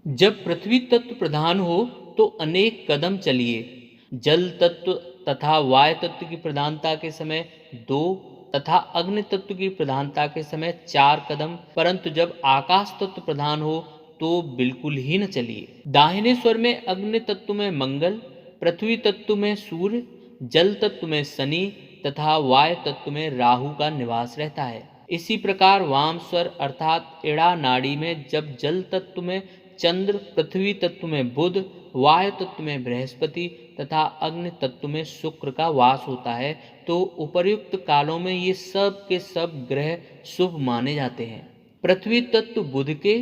जब पृथ्वी तत्व प्रधान हो तो अनेक कदम चलिए। जल तत्व तथा वायु तत्व की प्रधानता के समय 2 तथा अग्नि तत्व की प्रधानता के समय 4 कदम, परंतु जब आकाश तत्व प्रधान हो तो बिल्कुल ही न चलिए। दाहिने स्वर में अग्नि तत्व में मंगल, पृथ्वी तत्व में सूर्य, जल तत्व में शनि तथा वायु तत्व में राहु का निवास रहता है। इसी प्रकार वाम स्वर अर्थात इड़ा नाड़ी में जब जल तत्व में चंद्र, पृथ्वी तत्व में बुध, वायु तत्व में बृहस्पति तथा अग्नि तत्व में शुक्र का वास होता है, तो उपर्युक्त कालों में ये सब के सब ग्रह शुभ माने जाते हैं। पृथ्वी तत्व बुध के,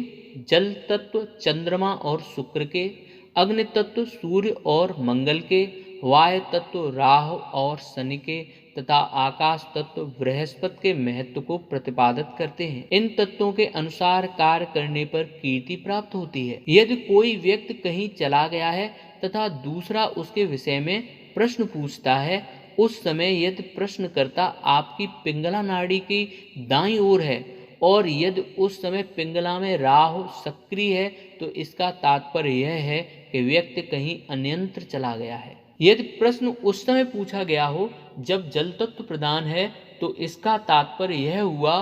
जल तत्व चंद्रमा और शुक्र के, अग्नि तत्व सूर्य और मंगल के, वायु तत्व राहु और शनि के तथा आकाश तत्व बृहस्पति के महत्व को प्रतिपादित करते हैं। इन तत्वों के अनुसार कार्य करने पर कीर्ति प्राप्त होती है। यदि कोई व्यक्ति कहीं चला गया है तथा दूसरा उसके विषय में प्रश्न पूछता है, उस समय यदि प्रश्नकर्ता आपकी पिंगला नाड़ी की दाईं ओर है और यदि उस समय पिंगला में राहु सक्रिय है, तो इसका तात्पर्य यह है कि व्यक्ति कहीं अन्यंत्र चला गया है। यदि प्रश्न उस समय पूछा गया हो जब जल तत्व प्रधान है, तो इसका तात्पर्य यह हुआ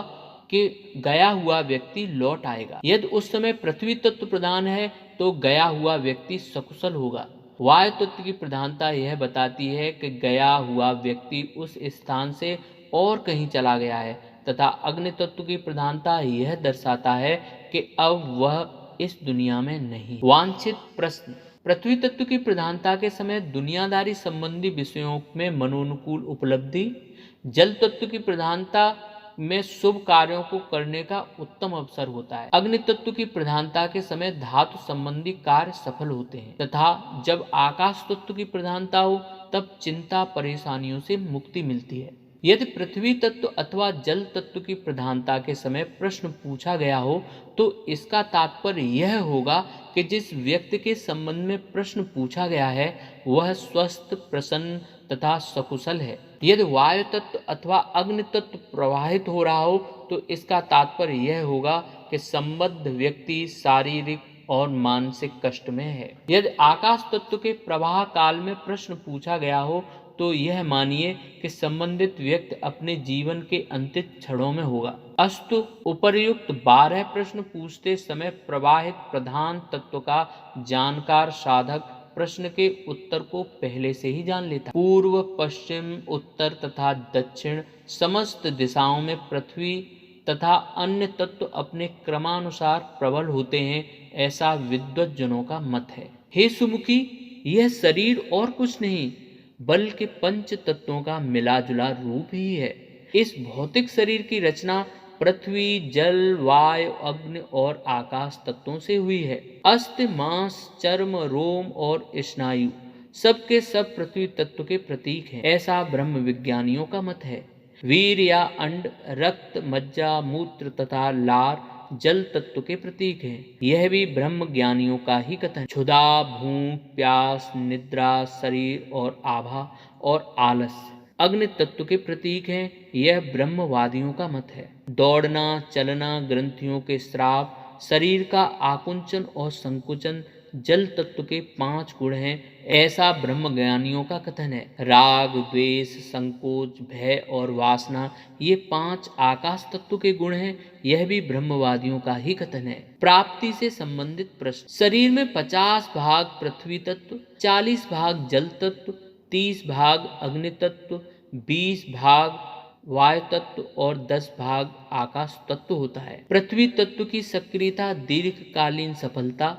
कि गया हुआ व्यक्ति लौट आएगा। यदि उस समय पृथ्वी तत्व प्रधान है तो गया हुआ व्यक्ति सकुशल होगा। वायु तत्व की प्रधानता यह बताती है कि गया हुआ व्यक्ति उस स्थान से और कहीं चला गया है, तथा अग्नि तत्व की प्रधानता यह दर्शाता है कि अब वह इस दुनिया में नहीं। वांछित प्रश्न। पृथ्वी तत्व की प्रधानता के समय दुनियादारी संबंधी विषयों में मनोनुकूल उपलब्धि, जल तत्व की प्रधानता में शुभ कार्यों को करने का उत्तम अवसर होता है। अग्नि तत्व की प्रधानता के समय धातु संबंधी कार्य सफल होते हैं, तथा जब आकाश तत्व की प्रधानता हो तब चिंता परेशानियों से मुक्ति मिलती है। यदि पृथ्वी तत्व अथवा जल तत्व की प्रधानता के समय प्रश्न पूछा गया हो, तो इसका तात्पर्य यह होगा कि जिस व्यक्ति के संबंध में प्रश्न पूछा गया है वह स्वस्थ, प्रसन्न तथा सकुशल है। यदि वायु तत्व अथवा अग्नि तत्व प्रवाहित हो रहा हो, तो इसका तात्पर्य यह होगा कि संबद्ध व्यक्ति शारीरिक और मानसिक कष्ट में है। यदि आकाश तत्व के प्रवाह काल में प्रश्न पूछा गया हो, तो यह मानिए कि संबंधित व्यक्ति अपने जीवन के अंतिम क्षणों में होगा। अस्तु उपर्युक्त 12 प्रश्न पूछते समय प्रवाहित प्रधान तत्व का जानकार साधक प्रश्न के उत्तर को पहले से ही जान लेता। पूर्व, पश्चिम, उत्तर तथा दक्षिण समस्त दिशाओं में पृथ्वी तथा अन्य तत्व अपने क्रमानुसार प्रबल होते हैं, ऐसा विद्वज्जनों का मत है। हे सुमुखी, यह शरीर और कुछ नहीं बल्कि पंच तत्वों का मिला जुला रूप ही है। इस भौतिक शरीर की रचना पृथ्वी, जल, वायु, अग्नि और आकाश तत्वों से हुई है। अस्थि, मांस, चर्म, रोम और स्नायु सबके सब पृथ्वी तत्व के प्रतीक हैं, ऐसा ब्रह्म विज्ञानियों का मत है। वीर या अंड, रक्त, मज्जा, मूत्र तथा लार जल तत्व के प्रतीक हैं। यह भी ब्रह्म ज्ञानियों का ही कथन। क्षुधा, भूख, प्यास, निद्रा, शरीर और आभा और आलस्य अग्नि तत्व के प्रतीक हैं। यह ब्रह्मवादियों का मत है। दौड़ना, चलना, ग्रंथियों के स्राव, शरीर का आकुंचन और संकुचन जल तत्व के 5 गुण हैं, ऐसा ब्रह्मज्ञानियों का कथन है। राग, द्वेष, संकोच, भय और वासना ये 5 आकाश तत्व के गुण हैं, यह भी ब्रह्मवादियों का ही कथन है। प्राप्ति से संबंधित प्रश्न। शरीर में 50 भाग पृथ्वी तत्व, 40 भाग जल तत्व, 30 भाग अग्नि तत्व, 20 भाग वायु तत्व और 10 भाग आकाश तत्व होता है। पृथ्वी तत्व की सक्रियता दीर्घकालीन सफलता,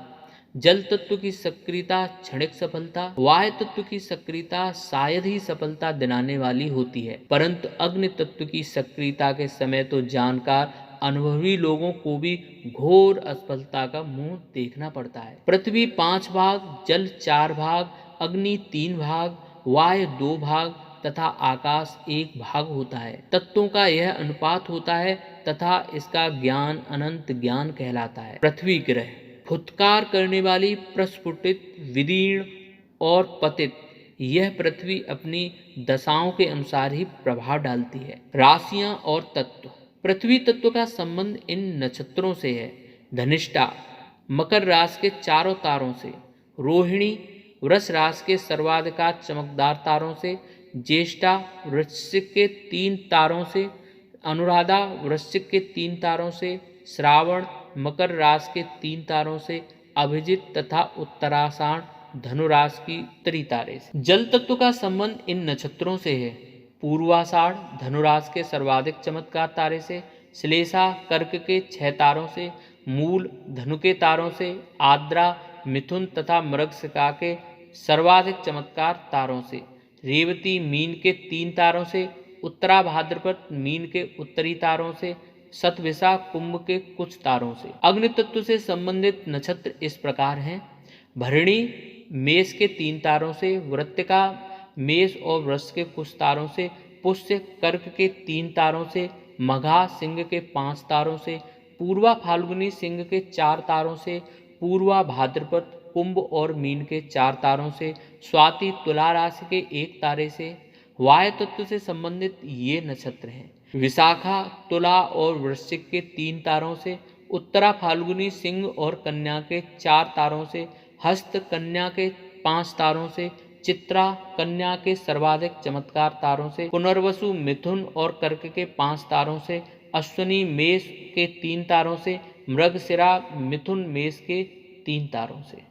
जल तत्व की सक्रियता क्षणिक सफलता, वायु तत्व की सक्रियता शायद ही सफलता दिलाने वाली होती है, परंतु अग्नि तत्व की सक्रियता के समय तो जानकार अनुभवी लोगों को भी घोर असफलता का मुंह देखना पड़ता है। पृथ्वी 5 भाग, जल 4 भाग, अग्नि 3 भाग, वायु 2 भाग तथा आकाश 1 भाग होता है। तत्वों का यह अनुपात होता है तथा इसका ज्ञान अनंत ज्ञान कहलाता है। पृथ्वी ग्रह फुत्कार करने वाली, प्रस्फुटित, विदीर्ण और पतित, यह पृथ्वी अपनी दशाओं के अनुसार ही प्रभाव डालती है। राशियां और तत्व। पृथ्वी तत्व का संबंध इन नक्षत्रों से है। धनिष्ठा मकर राशि के चारों तारों से, रोहिणी वृष राशि के सर्वाधिकार चमकदार तारों से, ज्येष्ठा वृश्चिक के 3 तारों से, अनुराधा वृश्चिक के 3 तारों से, श्रावण मकर राशि के 3 तारों से, अभिजित तथा उत्तराषाढ़ धनु राशि की उत्तरी तारे से। जल तत्व का संबंध इन नक्षत्रों से है। पूर्वाषाढ़ धनु राशि के सर्वाधिक चमत्कार तारे से, श्लेषा कर्क के 6 तारों से, मूल धनु के तारों से, आद्रा मिथुन तथा मृगशिका के सर्वाधिक चमत्कार तारों से, रेवती मीन के 3 तारों से, उत्तरा भाद्रपद मीन के उत्तरी तारों से, शतभिषा कुंभ के कुछ तारों से। अग्नि तत्व से संबंधित नक्षत्र इस प्रकार हैं। भरणी मेष के 3 तारों से, वृत्तिका मेष और वृष के कुछ तारों से, पुष्य कर्क के 3 तारों से, मघा सिंह के 5 तारों से, पूर्वा फाल्गुनी सिंह के 4 तारों से, पूर्वा भाद्रपद कुंभ और मीन के 4 तारों से, स्वाति तुला राशि के 1 तारे से। वायु तत्व से संबंधित ये नक्षत्र हैं। विशाखा तुला और वृश्चिक के 3 तारों से, उत्तरा फाल्गुनी सिंह और कन्या के 4 तारों से, हस्त कन्या के 5 तारों से, चित्रा कन्या के सर्वाधिक चमत्कार तारों से, पुनर्वसु मिथुन और कर्क के 5 तारों से, अश्विनी मेष के 3 तारों से, मृगशिरा मिथुन मेष के 3 तारों से।